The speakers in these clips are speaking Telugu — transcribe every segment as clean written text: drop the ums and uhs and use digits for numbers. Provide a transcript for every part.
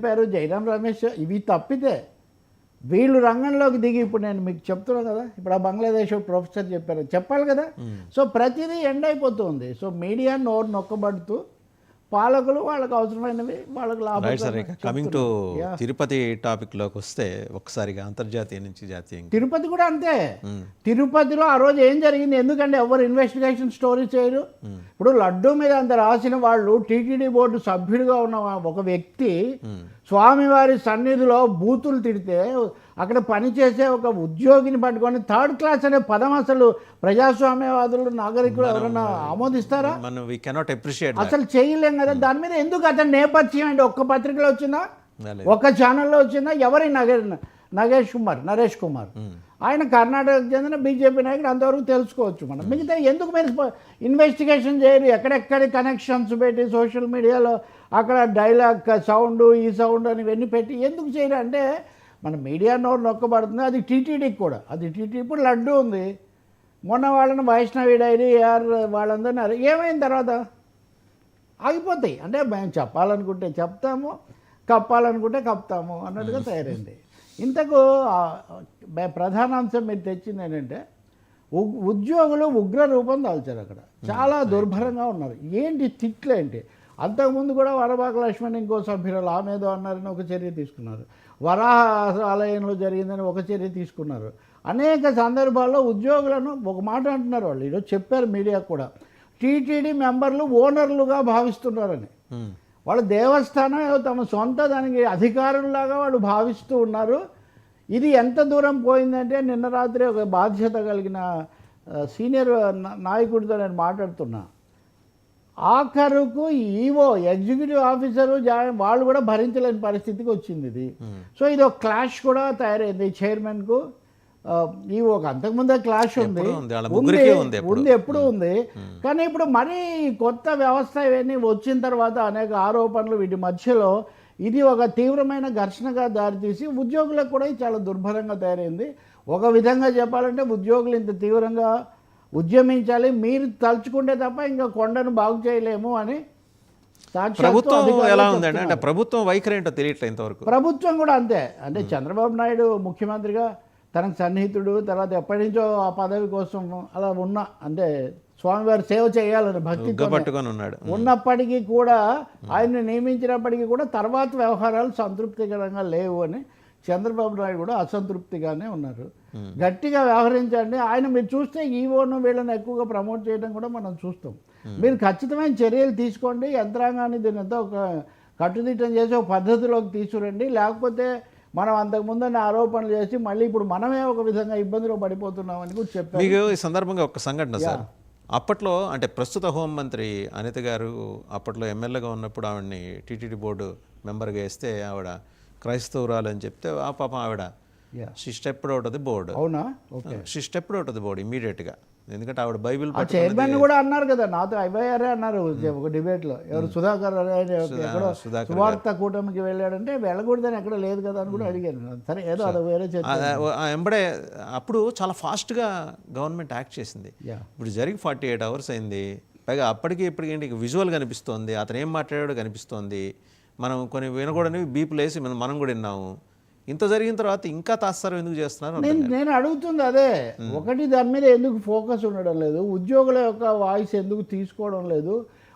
చెప్పారు, జయరాం రమేష్, ఇవి తప్పితే వీళ్ళు రంగంలోకి దిగి ఇప్పుడు నేను మీకు చెప్తున్నాను కదా, ఇప్పుడు ఆ బంగ్లాదేశ్ ప్రొఫెసర్ చెప్పారు, చెప్పాలి కదా. సో ప్రతిదీ ఎండ్ అయిపోతుంది. సో మీడియా నోరు నొక్కబడుతూ పాలకులు వాళ్ళకు అవసరమైనవి వాళ్ళకు లాభం. కమింగ్ టు తిరుపతి టాపిక్లోకి వస్తే ఒక్కసారిగా అంతర్జాతీయ నుంచి జాతీయం, తిరుపతి కూడా అంతే. తిరుపతిలో ఆ రోజు ఏం జరిగింది, ఎందుకంటే ఎవరు ఇన్వెస్టిగేషన్ స్టోరీ చేయరు. ఇప్పుడు లడ్డూ మీద అంత రాసిన వాళ్ళు, టీటీడీ బోర్డు సభ్యుడిగా ఉన్న ఒక వ్యక్తి స్వామివారి సన్నిధిలో బూతులు తిడితే అక్కడ పనిచేసే ఒక ఉద్యోగిని పట్టుకొని థర్డ్ క్లాస్ అనే పదం అసలు ప్రజాస్వామ్యవాదులు నాగరికులు ఎవరన్నా ఆమోదిస్తారా? అసలు చేయలేం కదా. దాని మీద ఎందుకు అతని నేపథ్యం అంటే ఒక్క పత్రికలో వచ్చిందా, ఒక్క ఛానల్లో వచ్చిందా? ఎవరి నరేష్ కుమార్ ఆయన కర్ణాటకకు చెందిన బీజేపీ నాయకుడు, అంతవరకు తెలుసుకోవచ్చు మనం. మిగతా ఎందుకు మీరు ఇన్వెస్టిగేషన్ చేయరు? ఎక్కడెక్కడి కనెక్షన్స్ పెట్టి సోషల్ మీడియాలో అక్కడ డైలాగ్ సౌండ్ ఈ సౌండ్ అని ఇవన్నీ పెట్టి ఎందుకు చేయరు అంటే మన మీడియా నోరు నొక్కబడుతుంది. అది టీటీడీకి కూడా, అది టీటీడీ. ఇప్పుడు లడ్డు ఉంది, మొన్న వాళ్ళని వైష్ణవి డైరీ వాళ్ళందరినీ ఏమైన తర్వాత ఆగిపోతాయి. అంటే మేము చెప్పాలనుకుంటే చెప్తాము, కప్పాలనుకుంటే కప్తాము అన్నట్టుగా తయారైంది. ఇంతకు ప్రధాన అంశం మీరు తెచ్చింది ఏంటంటే ఉద్యోగులు ఉగ్ర రూపం దాల్చారు. అక్కడ చాలా దుర్భరంగా ఉన్నారు. ఏంటి తిట్లేంటి? అంతకుముందు కూడా వరబాక లక్ష్మణ్ ఇంకో సభ్యురాలు ఆమెదో అన్నారని ఒక చర్య తీసుకున్నారు, వరాహ ఆలయంలో జరిగిందని ఒక చర్య తీసుకున్నారు. అనేక సందర్భాల్లో ఉద్యోగులను ఒక మాట అంటున్నారు వాళ్ళు, ఈరోజు చెప్పారు మీడియా కూడా, టీటీడీ మెంబర్లు ఓనర్లుగా భావిస్తున్నారని. వాళ్ళు దేవస్థానం తమ సొంత దానికి అధికారులాగా వాళ్ళు భావిస్తూ ఉన్నారు. ఇది ఎంత దూరం పోయిందంటే నిన్న రాత్రి ఒక బాధ్యత కలిగిన సీనియర్ నాయకుడితో నేను మాట్లాడుతున్నా, ఆఖరుకు ఈవో ఎగ్జిక్యూటివ్ ఆఫీసరు వాళ్ళు కూడా భరించలేని పరిస్థితికి వచ్చింది ఇది. సో ఇది ఒక క్లాష్ కూడా తయారైంది చైర్మన్కు ఈవోకి. అంతకుముందే క్లాష్ ఉంది, ఎప్పుడు ఉంది. కానీ ఇప్పుడు మరీ కొత్త వ్యవస్థ ఇవన్నీ వచ్చిన తర్వాత అనేక ఆరోపణలు వీటి మధ్యలో ఇది ఒక తీవ్రమైన ఘర్షణగా దారితీసి ఉద్యోగులకు కూడా చాలా దుర్భరంగా తయారైంది. ఒక విధంగా చెప్పాలంటే ఉద్యోగులు ఇంత తీవ్రంగా ఉద్యమించాలి, మీరు తలుచుకుంటే తప్ప ఇంకా కొండను బాగు చేయలేము అని ప్రభుత్వం ఎలా ఉందండి అంటే ప్రభుత్వం వైఖరి ఏంటో తెలియట్లేదు ఇంతవరకు. ప్రభుత్వం కూడా అంతే. అంటే చంద్రబాబు నాయుడు ముఖ్యమంత్రిగా తనకు సన్నిహితుడు, తర్వాత ఎప్పటి నుంచో ఆ పదవి కోసం అలా ఉన్న, అంటే స్వామివారి సేవ చేయాలని భక్తితో పట్టుకొని ఉన్నాడు ఉన్నప్పటికీ కూడా, ఆయన్ని నియమించినప్పటికీ కూడా తర్వాత వ్యవహారాలు సంతృప్తికరంగా లేవు అని చంద్రబాబు నాయుడు కూడా అసంతృప్తిగానే ఉన్నారు. గట్టిగా వ్యవహరించండి. ఆయన మీరు చూస్తే ఈవోను వీళ్ళని ఎక్కువగా ప్రమోట్ చేయడం కూడా మనం చూస్తాం. మీరు ఖచ్చితమైన చర్యలు తీసుకోండి, యంత్రాంగాన్ని దీనితో ఒక కట్టుదిట్టం చేసి ఒక పద్ధతిలోకి తీసుకురండి. లేకపోతే మనం అంతకుముందు ఆరోపణలు చేసి మళ్ళీ ఇప్పుడు మనమే ఒక విధంగా ఇబ్బందిలో పడిపోతున్నామని కూడా చెప్పారు. మీకు ఈ సందర్భంగా ఒక సంఘటన సార్, అప్పట్లో అంటే ప్రస్తుత హోంమంత్రి అనిత గారు అప్పట్లో ఎమ్మెల్యేగా ఉన్నప్పుడు ఆవిడని టీటీడీ బోర్డు మెంబర్గా వేస్తే ఆవిడ క్రైస్తవురాలు అని చెప్తే ఆ పాపం ఆవిడ she stepped out of the board. అవునా? She stepped out of the board ఇమీడియట్గా. ఎందుకంటే ఆవిడ బైబిల్ చైర్మన్ కూడా అన్నారు కదా, నాతో ఐవైఆర్ఏ అన్నారు ఒక డిబేట్లో. ఎవరు సుధాకర్ ఎక్కడో సువార్త కూటమికి వెళ్ళాడంటే వెళ్ళకూడదని ఎక్కడ లేదు కదా అని కూడా అడిగాను. సరే ఏదో అది వేరే ఎంబడే అప్పుడు చాలా ఫాస్ట్గా గవర్నమెంట్ యాక్ట్ చేసింది. ఇప్పుడు జరిగి 48 hours అయింది. పైగా అప్పటికి ఇప్పటికేంటి విజువల్ కనిపిస్తోంది, అతను ఏం మాట్లాడాడో కనిపిస్తోంది. మనం కొన్ని వినకూడనివి బీపులు వేసి మనం కూడా విన్నాము. ఇంత జరిగిన తర్వాత ఇంకా తాత్సారం ఎందుకు చేస్తున్నారు? నేను అడుగుతుంది అదే. ఒకటి, దాని మీద ఎందుకు ఫోకస్ ఉండడం లేదు, ఉద్యోగుల యొక్క వాయిస్ ఎందుకు తీసుకోవడం లేదు.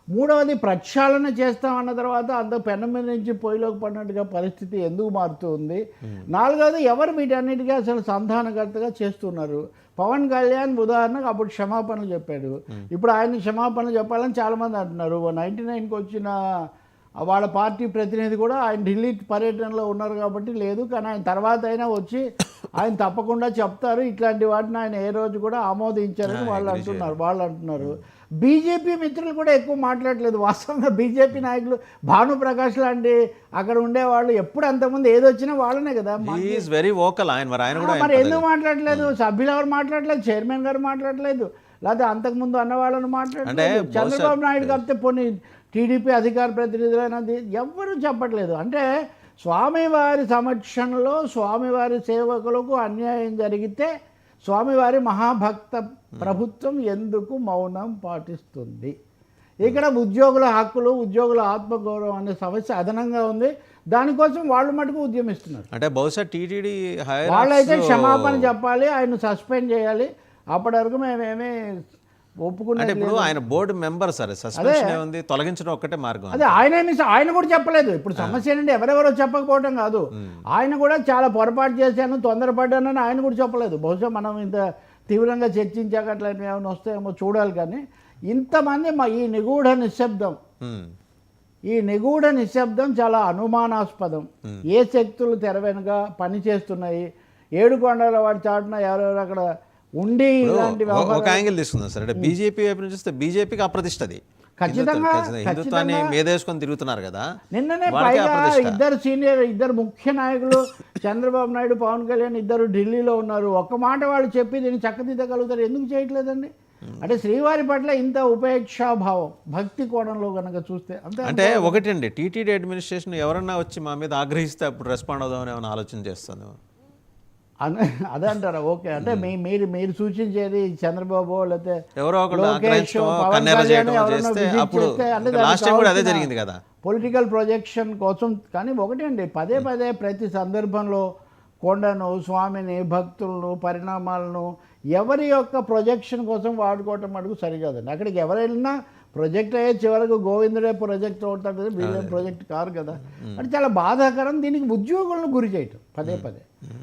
మూడవది, ప్రక్షాళన చేస్తామన్న తర్వాత అంత పెన్న మీద నుంచి పొయ్యిలోకి పడినట్టుగా పరిస్థితి ఎందుకు మారుతుంది. నాలుగవది, ఎవరు వీటన్నిటికీ అసలు సంధానకర్తగా చేస్తున్నారు. పవన్ కళ్యాణ్ ఉదాహరణకు అప్పుడు క్షమాపణలు చెప్పాడు, ఇప్పుడు ఆయన క్షమాపణలు చెప్పాలని చాలామంది అంటున్నారు. 99కి వచ్చిన వాళ్ళ పార్టీ ప్రతినిధి కూడా ఆయన ఢిల్లీ పర్యటనలో ఉన్నారు కాబట్టి లేదు, కానీ ఆయన తర్వాత అయినా వచ్చి ఆయన తప్పకుండా చెప్తారు. ఇట్లాంటి వాటిని ఆయన ఏ రోజు కూడా ఆమోదించారని వాళ్ళు అంటున్నారు. బీజేపీ మిత్రులు కూడా ఎక్కువ మాట్లాడలేదు. వాస్తవంగా బీజేపీ నాయకులు భానుప్రకాష్ లాంటి అక్కడ ఉండేవాళ్ళు ఎప్పుడు అంతకుముందు ఏదొచ్చినా వాళ్ళనే కదా. మరి ఎందుకు మాట్లాడలేదు? సభ్యులు ఎవరు మాట్లాడలేదు, చైర్మన్ గారు మాట్లాడలేదు, లేకపోతే అంతకుముందు అన్న వాళ్ళని మాట్లాడలేదు. చంద్రబాబు నాయుడు కాకపోతే పోనీ టీడీపీ అధికార ప్రతినిధులైనది ఎవ్వరూ చెప్పట్లేదు. అంటే స్వామివారి సమక్షంలో స్వామివారి సేవకులకు అన్యాయం జరిగితే స్వామివారి మహాభక్త ప్రభుత్వం ఎందుకు మౌనం పాటిస్తుంది? ఇక్కడ ఉద్యోగుల హక్కులు, ఉద్యోగుల ఆత్మగౌరవం అనే సమస్య అదనంగా ఉంది. దానికోసం వాళ్ళు మటుకు ఉద్యమిస్తున్నారు. అంటే బహుశా టీటీడీ వాళ్ళైతే క్షమాపణ చెప్పాలి, ఆయన సస్పెండ్ చేయాలి. అప్పటి వరకు మేమేమీ ఒప్పుకునే అంటే ఇప్పుడు ఆయన బోర్డు మెంబర్ సరే, సస్పెన్షన్ ఏముంది, తొలగించడం ఒక్కటే మార్గం. అదే ఆయన కూడా చెప్పలేదు. ఇప్పుడు సమస్య ఏంటంటే ఎవరెవరో చెప్పకపోవటం కాదు, ఆయన కూడా చాలా పొరపాటు చేశాను, తొందరపడ్డానని ఆయన కూడా చెప్పలేదు. బహుశా మనం ఇంత తీవ్రంగా చర్చించాక అట్లాంటివి ఏమైనా వస్తాయేమో చూడాలి. కానీ ఇంతమంది ఈ నిగూఢ నిశ్శబ్దం చాలా అనుమానాస్పదం. ఏ శక్తులు తెర వెనుక పనిచేస్తున్నాయి, ఏడుకొండల వాడి చాటున ఎవరెవరు అక్కడ ఉండి ఇలాంటి ఒక యాంగిల్ తీసుకుందాం సార్. అంటే బీజేపీ వైపు నుంచి చూస్తే బీజేపీకి అప్రతిష్టది. ఖచ్చితంగా హిందుత్వాన్ని మీదేసుకొని తిరుగుతున్నారు కదా. నిన్ననే పైగా ఇద్దరు ముఖ్య నాయకులు చంద్రబాబు నాయుడు, పవన్ కళ్యాణ్ ఇద్దరు ఢిల్లీలో ఉన్నారు. ఒక్క మాట వాళ్ళు చెప్పి దీన్ని చక్కదిద్దగలుగుతారు, ఎందుకు చేయట్లేదండి? అంటే శ్రీవారి పట్ల ఇంత ఉపేక్షాభావం భక్తి కోణంలో కనుక చూస్తే అంతే. అంటే ఒకటండి, టీటీడీ అడ్మినిస్ట్రేషన్ ఎవరన్నా వచ్చి మా మీద ఆగ్రహిస్తే అప్పుడు రెస్పాండ్ అవుదామని ఏమైనా ఆలోచన చేస్తుంది. అదే అంటారా? ఓకే, అంటే మీరు సూచించేది చంద్రబాబు లేకపోతే ఎవరో అదే జరిగింది కదా, పొలిటికల్ ప్రొజెక్షన్ కోసం. కానీ ఒకటి అండి, పదే ప్రతి సందర్భంలో కొండను, స్వామిని, భక్తులను, పరిణామాలను ఎవరి యొక్క ప్రొజెక్షన్ కోసం వాడుకోవటం అడుగు సరికాదండి. అక్కడికి ఎవరైనా ప్రొజెక్ట్ అయ్యే చివరకు గోవిందుడే ప్రొజెక్ట్ అవుతాడు కదా, వీళ్ళేం ప్రొజెక్ట్ కారు కదా. అంటే చాలా బాధాకరం. దీనికి ఉద్యోగులను గురి చేయటం పదే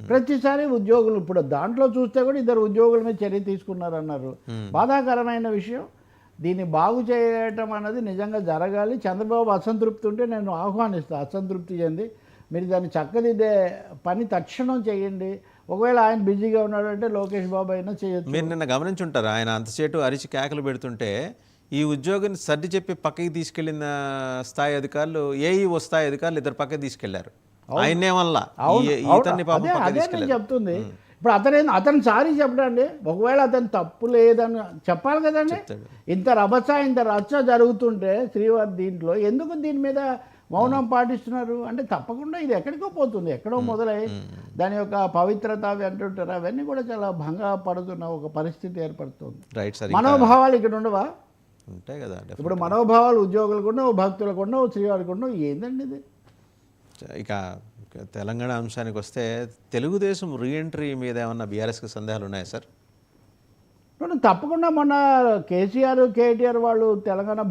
ప్రతిసారి ఉద్యోగులు. ఇప్పుడు దాంట్లో చూస్తే కూడా ఇద్దరు ఉద్యోగుల మీద చర్య తీసుకున్నారన్నారు. బాధాకరమైన విషయం. దీన్ని బాగు చేయటం అన్నది నిజంగా జరగాలి. చంద్రబాబు అసంతృప్తి ఉంటే నేను ఆహ్వానిస్తాను, అసంతృప్తి చెంది మీరు దాన్ని చక్కదిద్దే పని తక్షణం చేయండి. ఒకవేళ ఆయన బిజీగా ఉన్నాడంటే లోకేష్ బాబు అయినా చేయొచ్చు. మీరు నిన్న గమనించుంటారు, ఆయన అంతసేటు అరిచి కేకలు పెడుతుంటే ఈ ఉద్యోగిని సర్ది చెప్పి పక్కకి తీసుకెళ్లిన స్థాయి అధికారులు, ఏఈఓ స్థాయి అధికారులు ఇద్దరు పక్కకి తీసుకెళ్లారు. ఆయన్నే వల్ల అదే నేను చెప్తుంది. ఇప్పుడు అతను సారీ చెప్పడండి. ఒకవేళ అతను తప్పు లేదని చెప్పాలి కదండి. ఇంత రచ్చ జరుగుతుంటే శ్రీవారి దీంట్లో ఎందుకు దీని మీద మౌనం పాటిస్తున్నారు? అంటే తప్పకుండా ఇది ఎక్కడికో పోతుంది, ఎక్కడో మొదలై దాని యొక్క పవిత్రత అవి అంటుంటారు, అవన్నీ కూడా చాలా భంగపడుతున్న ఒక పరిస్థితి ఏర్పడుతుంది. మనోభావాలు ఇక్కడ ఉండవా? ఉంటాయి కదా. ఇప్పుడు మనోభావాలు ఉద్యోగులకు ఉండవు, భక్తులకు ఉండవు, శ్రీవారికి ఉండవు. ఏందండి ఇది? ఇక తెలంగాణ అంశానికి వస్తే తెలుగుదేశం రీఎంట్రీ మీద ఏమన్నా బీఆర్ఎస్కి సందేహాలు ఉన్నాయా సార్? తప్పకుండా మొన్న కేసీఆర్, కేటీఆర్ వాళ్ళు తెలంగాణ